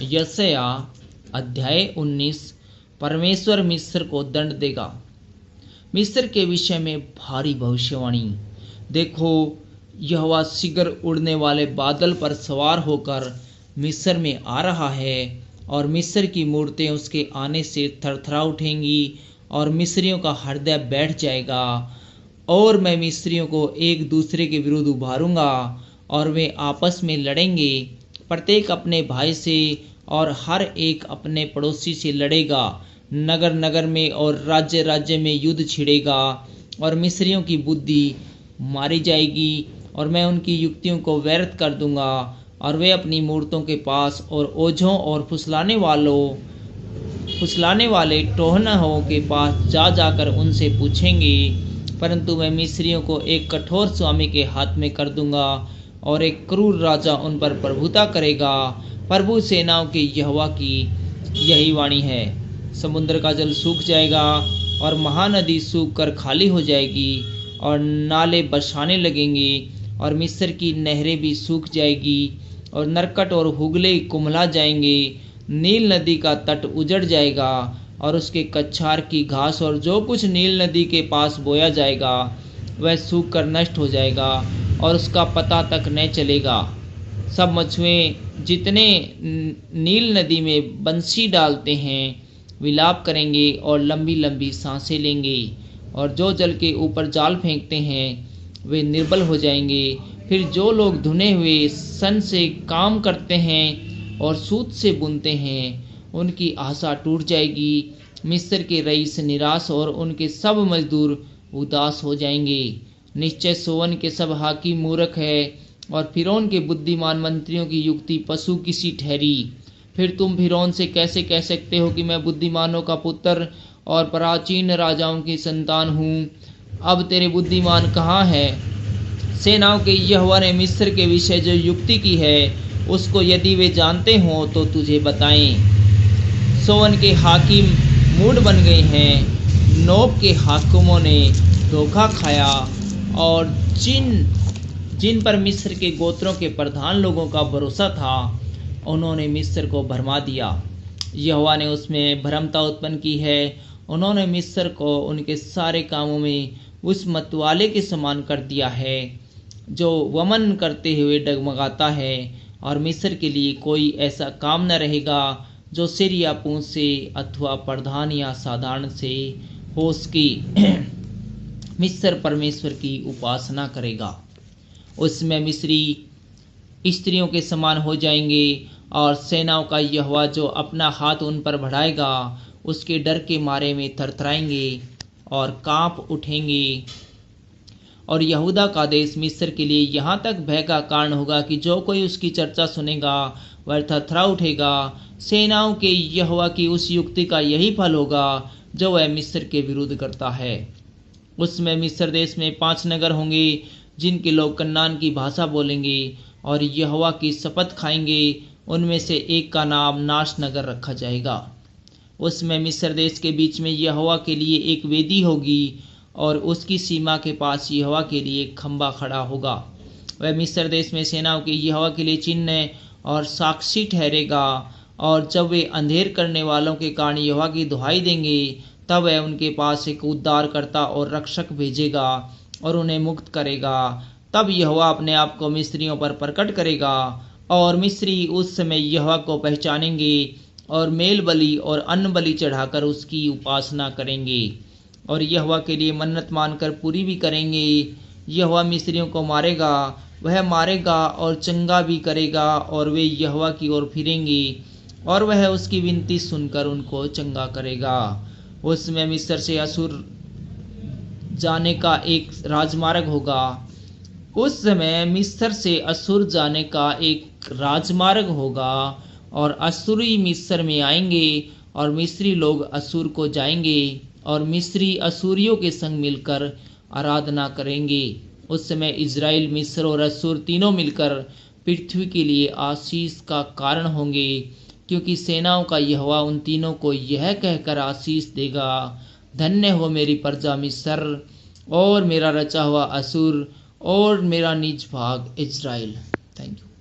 यशायाह अध्याय 19। परमेश्वर मिस्र को दंड देगा। मिस्र के विषय में भारी भविष्यवाणी। देखो, यहोवा शीघ्र उड़ने वाले बादल पर सवार होकर मिस्र में आ रहा है और मिस्र की मूर्तें उसके आने से थरथरा उठेंगी और मिस्रियों का हृदय बैठ जाएगा। और मैं मिस्रियों को एक दूसरे के विरुद्ध उभारूंगा और वे आपस में लड़ेंगे, प्रत्येक अपने भाई से और हर एक अपने पड़ोसी से लड़ेगा। नगर नगर में और राज्य राज्य में युद्ध छिड़ेगा और मिस्रियों की बुद्धि मारी जाएगी और मैं उनकी युक्तियों को व्यर्थ कर दूंगा और वे अपनी मूर्तों के पास और ओझों और फुसलाने वाले टोहनों के पास जा जाकर उनसे पूछेंगे। परंतु मैं मिस्रियों को एक कठोर स्वामी के हाथ में कर दूंगा और एक क्रूर राजा उन पर प्रभुता करेगा। प्रभु सेनाओं के यहोवा की यही वाणी है। समुद्र का जल सूख जाएगा और महानदी सूख कर खाली हो जाएगी और नाले बरसाने लगेंगे और मिस्र की नहरें भी सूख जाएगी और नरकट और हुगले कुम्हला जाएंगे। नील नदी का तट उजड़ जाएगा और उसके कछार की घास और जो कुछ नील नदी के पास बोया जाएगा वह सूख कर नष्ट हो जाएगा और उसका पता तक न चलेगा। सब मछुए जितने नील नदी में बंसी डालते हैं विलाप करेंगे और लंबी लंबी सांसें लेंगे और जो जल के ऊपर जाल फेंकते हैं वे निर्बल हो जाएंगे। फिर जो लोग धुने हुए सन से काम करते हैं और सूत से बुनते हैं उनकी आशा टूट जाएगी। मिस्र के रईस निराश और उनके सब मजदूर उदास हो जाएंगे। निश्चय सोवन के सब हाकिम मूर्ख है और फिरौन के बुद्धिमान मंत्रियों की युक्ति पशु की सी ठहरी। फिर तुम फिरौन से कैसे कह सकते हो कि मैं बुद्धिमानों का पुत्र और प्राचीन राजाओं की संतान हूँ? अब तेरे बुद्धिमान कहाँ है? सेनाओं के यहोवा ने मिस्र के विषय जो युक्ति की है उसको यदि वे जानते हो तो तुझे बताएं। सोवन के हाकिम मूढ़ बन गए हैं, नोब के हाकिमों ने धोखा खाया और जिन पर मिस्र के गोत्रों के प्रधान लोगों का भरोसा था उन्होंने मिस्र को भरमा दिया। यहोवा ने उसमें भ्रमता उत्पन्न की है। उन्होंने मिस्र को उनके सारे कामों में उस मतवाले के समान कर दिया है जो वमन करते हुए डगमगाता है और मिस्र के लिए कोई ऐसा काम न रहेगा जो सिर या पूंछ से अथवा प्रधान या साधारण से हो सके। मिस्र परमेश्वर की उपासना करेगा। उसमें मिस्री स्त्रियों के समान हो जाएंगे और सेनाओं का यहोवा जो अपना हाथ उन पर बढ़ाएगा उसके डर के मारे में थरथराएंगे और कांप उठेंगे। और यहूदा का देश मिस्र के लिए यहाँ तक भय का कारण होगा कि जो कोई उसकी चर्चा सुनेगा वह थरथरा उठेगा। सेनाओं के यहोवा की उस युक्ति का यही फल होगा जो वह मिस्र के विरुद्ध करता है। उसमें मिस्र देश में 5 नगर होंगे जिनके लोग कन्नान की भाषा बोलेंगे और यहोवा की शपथ खाएंगे। उनमें से एक का नाम नाश नगर रखा जाएगा। उसमें मिस्र देश के बीच में यहोवा के लिए एक वेदी होगी और उसकी सीमा के पास यहोवा के लिए एक खंबा खड़ा होगा। वह मिस्र देश में सेनाओं के यहोवा के लिए चिन्ह और साक्षी ठहरेगा। और जब वे अंधेर करने वालों के कारण यहोवा की दुहाई देंगे तब वह उनके पास एक उद्धारकर्ता और रक्षक भेजेगा और उन्हें मुक्त करेगा। तब यहोवा अपने आप को मिस्रियों पर प्रकट करेगा और मिस्री उस समय यहोवा को पहचानेंगे और मेल बलि और अन्न बलि चढ़ाकर उसकी उपासना करेंगे और यहोवा के लिए मन्नत मानकर पूरी भी करेंगे। यहोवा मिस्रियों को मारेगा, वह मारेगा और चंगा भी करेगा और वे यहोवा की ओर फिरेंगे और वह उसकी विनती सुनकर उनको चंगा करेगा। उसमें मिस्र से असुर जाने का एक राजमार्ग होगा। उस समय मिस्र से असुर जाने का एक राजमार्ग होगा और असुरी मिस्र में आएंगे और मिस्री लोग असुर को जाएंगे और मिस्री असुरियों के संग मिलकर आराधना करेंगे। उस समय इज़राइल, मिस्र और असुर तीनों मिलकर पृथ्वी के लिए आशीष का कारण होंगे, क्योंकि सेनाओं का यहोवा उन तीनों को यह कहकर आशीष देगा, धन्य हो मेरी प्रजा मिस्र और मेरा रचा हुआ असुर और मेरा निज भाग इज़राइल। Thank you.